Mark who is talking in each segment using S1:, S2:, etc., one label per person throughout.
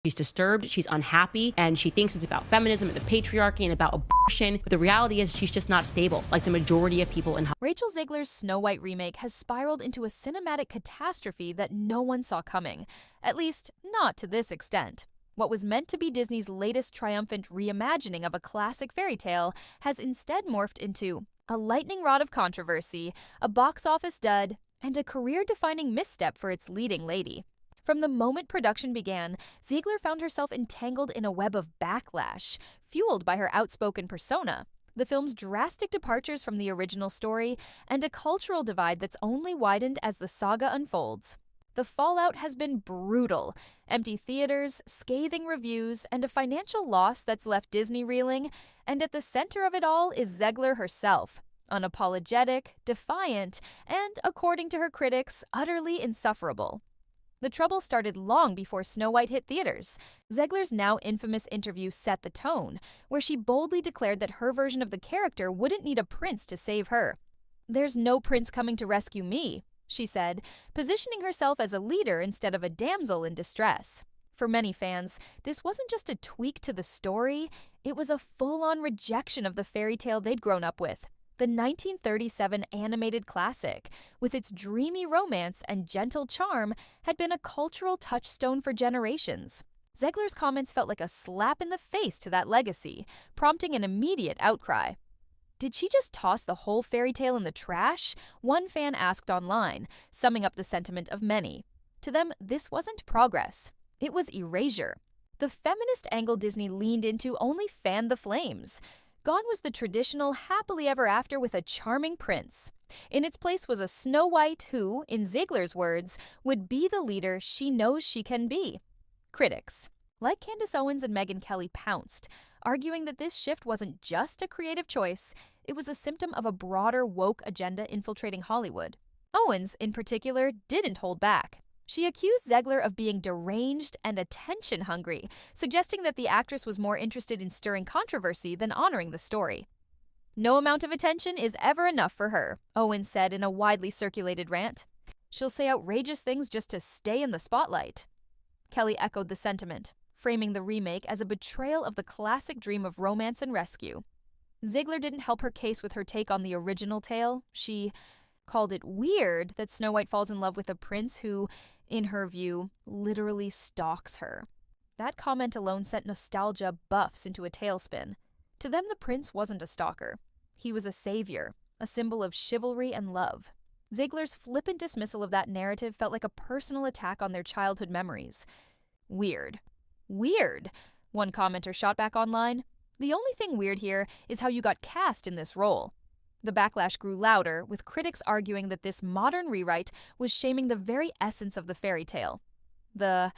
S1: She's disturbed, she's unhappy, and she thinks it's about feminism and the patriarchy and about abortion. But the reality is she's just not stable, like the majority of people in Hollywood.
S2: Rachel Zegler's Snow White remake has spiraled into a cinematic catastrophe that no one saw coming. At least, not to this extent. What was meant to be Disney's latest triumphant reimagining of a classic fairy tale has instead morphed into a lightning rod of controversy, a box office dud, and a career-defining misstep for its leading lady. From the moment production began, Zegler found herself entangled in a web of backlash, fueled by her outspoken persona, the film's drastic departures from the original story, and a cultural divide that's only widened as the saga unfolds. The fallout has been brutal: empty theaters, scathing reviews, and a financial loss that's left Disney reeling, and at the center of it all is Zegler herself, unapologetic, defiant, and, according to her critics, utterly insufferable. The trouble started long before Snow White hit theaters. Zegler's now infamous interview set the tone, where she boldly declared that her version of the character wouldn't need a prince to save her. "There's no prince coming to rescue me," she said, positioning herself as a leader instead of a damsel in distress. For many fans, this wasn't just a tweak to the story, it was a full-on rejection of the fairy tale they'd grown up with. The 1937 animated classic, with its dreamy romance and gentle charm, had been a cultural touchstone for generations. Zegler's comments felt like a slap in the face to that legacy, prompting an immediate outcry. Did she just toss the whole fairy tale in the trash? One fan asked online, summing up the sentiment of many. To them, this wasn't progress. It was erasure. The feminist angle Disney leaned into only fanned the flames. Gone was the traditional happily ever after with a charming prince. In its place was a Snow White who, in Zegler's words, would be the leader she knows she can be. Critics, like Candace Owens and Megyn Kelly, pounced, arguing that this shift wasn't just a creative choice, it was a symptom of a broader woke agenda infiltrating Hollywood. Owens, in particular, didn't hold back. She accused Zegler of being deranged and attention-hungry, suggesting that the actress was more interested in stirring controversy than honoring the story. "No amount of attention is ever enough for her," Owens said in a widely circulated rant. "She'll say outrageous things just to stay in the spotlight." Kelly echoed the sentiment, framing the remake as a betrayal of the classic dream of romance and rescue. Zegler didn't help her case with her take on the original tale. She called it weird that Snow White falls in love with a prince who, in her view, literally stalks her. That comment alone sent nostalgia buffs into a tailspin. To them, the prince wasn't a stalker. He was a savior, a symbol of chivalry and love. Zegler's flippant dismissal of that narrative felt like a personal attack on their childhood memories. "Weird. Weird," one commenter shot back online. "The only thing weird here is how you got cast in this role." The backlash grew louder, with critics arguing that this modern rewrite was shaming the very essence of the fairy tale. The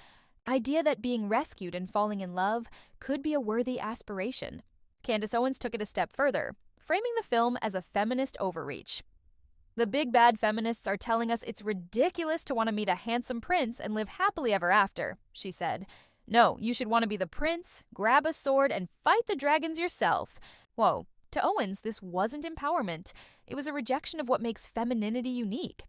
S2: idea that being rescued and falling in love could be a worthy aspiration. Candace Owens took it a step further, framing the film as a feminist overreach. "The big bad feminists are telling us it's ridiculous to want to meet a handsome prince and live happily ever after," she said. "No, you should want to be the prince, grab a sword, and fight the dragons yourself." Whoa. To Owens, this wasn't empowerment. It was a rejection of what makes femininity unique.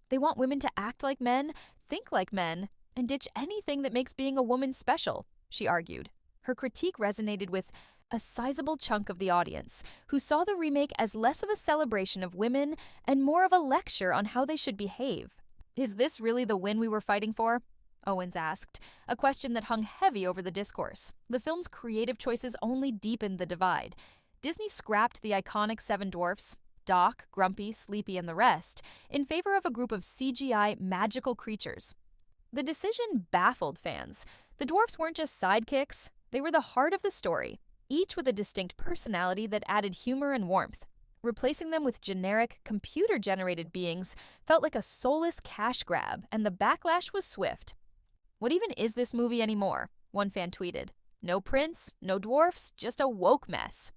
S2: They want women to act like men, think like men, and ditch anything that makes being a woman special, she argued. Her critique resonated with a sizable chunk of the audience, who saw the remake as less of a celebration of women and more of a lecture on how they should behave. "Is this really the win we were fighting for?" Owens asked, a question that hung heavy over the discourse. The film's creative choices only deepened the divide. Disney scrapped the iconic Seven Dwarfs, Doc, Grumpy, Sleepy, and the rest, in favor of a group of CGI magical creatures. The decision baffled fans. The dwarfs weren't just sidekicks, they were the heart of the story, each with a distinct personality that added humor and warmth. Replacing them with generic, computer-generated beings felt like a soulless cash grab, and the backlash was swift. "What even is this movie anymore?" one fan tweeted. "No prince, no dwarfs, just a woke mess."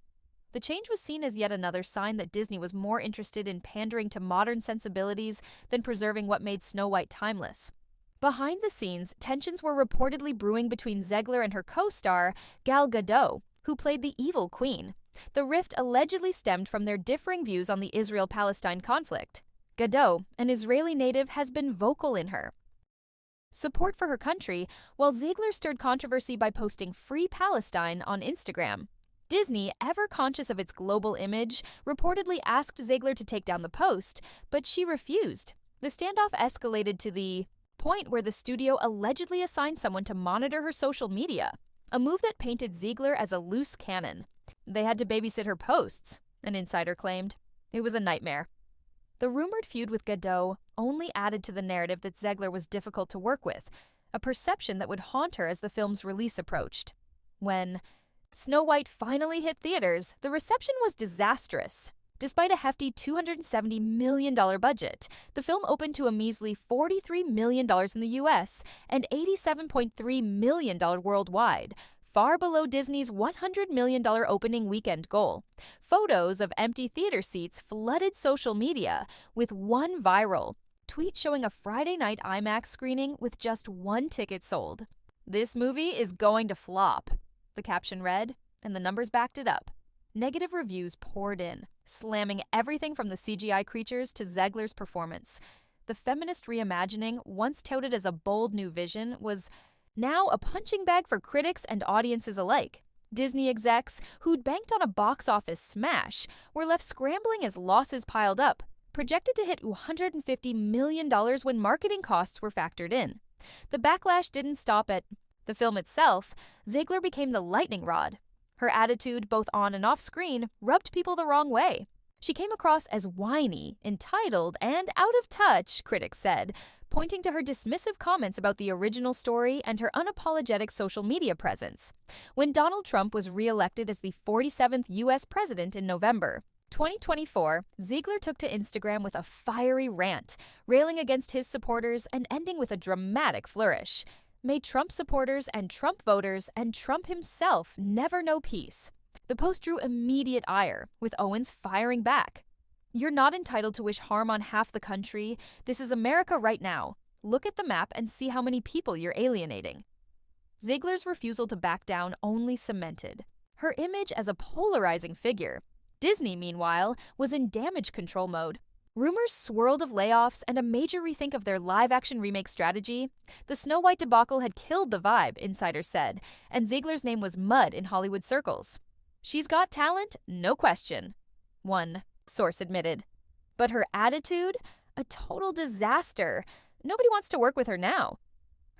S2: The change was seen as yet another sign that Disney was more interested in pandering to modern sensibilities than preserving what made Snow White timeless. Behind the scenes, tensions were reportedly brewing between Zegler and her co-star, Gal Gadot, who played the evil queen. The rift allegedly stemmed from their differing views on the Israel-Palestine conflict. Gadot, an Israeli native, has been vocal in her support for her country, while Zegler stirred controversy by posting Free Palestine on Instagram. Disney, ever conscious of its global image, reportedly asked Zegler to take down the post, but she refused. The standoff escalated to the point where the studio allegedly assigned someone to monitor her social media, a move that painted Zegler as a loose cannon. They had to babysit her posts, an insider claimed. It was a nightmare. The rumored feud with Godot only added to the narrative that Zegler was difficult to work with, a perception that would haunt her as the film's release approached. When Snow White finally hit theaters, the reception was disastrous. Despite a hefty $270 million budget, the film opened to a measly $43 million in the US and $87.3 million worldwide, far below Disney's $100 million opening weekend goal. Photos of empty theater seats flooded social media, with one viral tweet showing a Friday night IMAX screening with just one ticket sold. "This movie is going to flop," the caption read, and the numbers backed it up. Negative reviews poured in, slamming everything from the CGI creatures to Zegler's performance. The feminist reimagining, once touted as a bold new vision, was now a punching bag for critics and audiences alike. Disney execs, who'd banked on a box office smash, were left scrambling as losses piled up, projected to hit $150 million when marketing costs were factored in. The backlash didn't stop at the film itself. Zegler became the lightning rod. Her attitude, both on and off screen, rubbed people the wrong way. She came across as whiny, entitled, and out of touch, critics said, pointing to her dismissive comments about the original story and her unapologetic social media presence. When Donald Trump was re-elected as the 47th U.S. president in November 2024, Zegler took to Instagram with a fiery rant, railing against his supporters and ending with a dramatic flourish. May Trump supporters and Trump voters and Trump himself never know peace. The post drew immediate ire, with Owens firing back. "You're not entitled to wish harm on half the country. This is America right now. Look at the map and see how many people you're alienating." Zegler's refusal to back down only cemented her image as a polarizing figure. Disney, meanwhile, was in damage control mode. Rumors swirled of layoffs and a major rethink of their live-action remake strategy. The Snow White debacle had killed the vibe, insiders said, and Zegler's name was mud in Hollywood circles. "She's got talent, no question," one source admitted. But her attitude? A total disaster. Nobody wants to work with her now.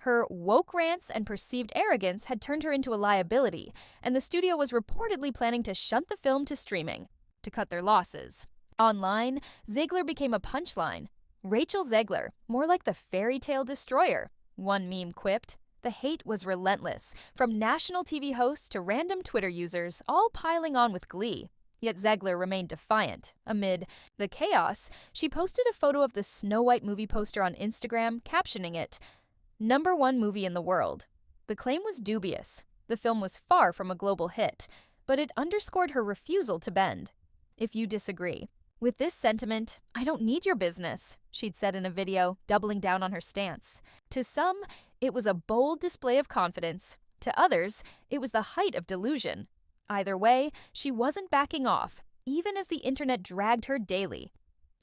S2: Her woke rants and perceived arrogance had turned her into a liability, and the studio was reportedly planning to shunt the film to streaming to cut their losses. Online, Zegler became a punchline. "Rachel Zegler, more like the fairy tale destroyer," one meme quipped. The hate was relentless, from national TV hosts to random Twitter users, all piling on with glee. Yet Zegler remained defiant. Amid the chaos, she posted a photo of the Snow White movie poster on Instagram, captioning it, "#1 movie in the world." The claim was dubious. The film was far from a global hit, but it underscored her refusal to bend. "If you disagree with this sentiment, I don't need your business," she'd said in a video, doubling down on her stance. To some, it was a bold display of confidence. To others, it was the height of delusion. Either way, she wasn't backing off, even as the internet dragged her daily.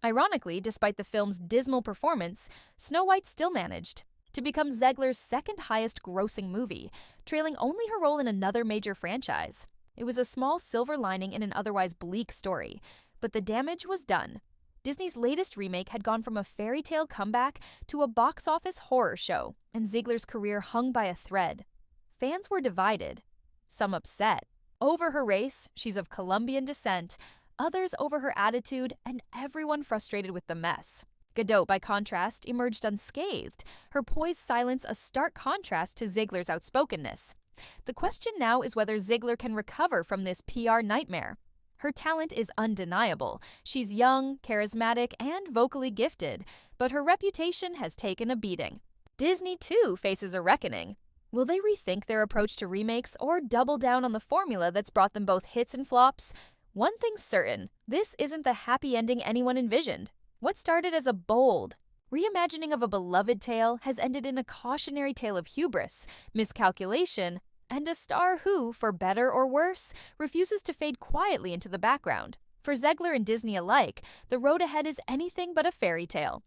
S2: Ironically, despite the film's dismal performance, Snow White still managed to become Zegler's second highest grossing movie, trailing only her role in another major franchise. It was a small silver lining in an otherwise bleak story, but the damage was done. Disney's latest remake had gone from a fairy tale comeback to a box office horror show, and Zegler's career hung by a thread. Fans were divided, some upset over her race, she's of Colombian descent, others over her attitude, and everyone frustrated with the mess. Godot, by contrast, emerged unscathed, her poised silence a stark contrast to Zegler's outspokenness. The question now is whether Zegler can recover from this PR nightmare. Her talent is undeniable. She's young, charismatic, and vocally gifted, but her reputation has taken a beating. Disney, too, faces a reckoning. Will they rethink their approach to remakes or double down on the formula that's brought them both hits and flops? One thing's certain, this isn't the happy ending anyone envisioned. What started as a bold reimagining of a beloved tale has ended in a cautionary tale of hubris, miscalculation, and a star who, for better or worse, refuses to fade quietly into the background. For Zegler and Disney alike, the road ahead is anything but a fairy tale.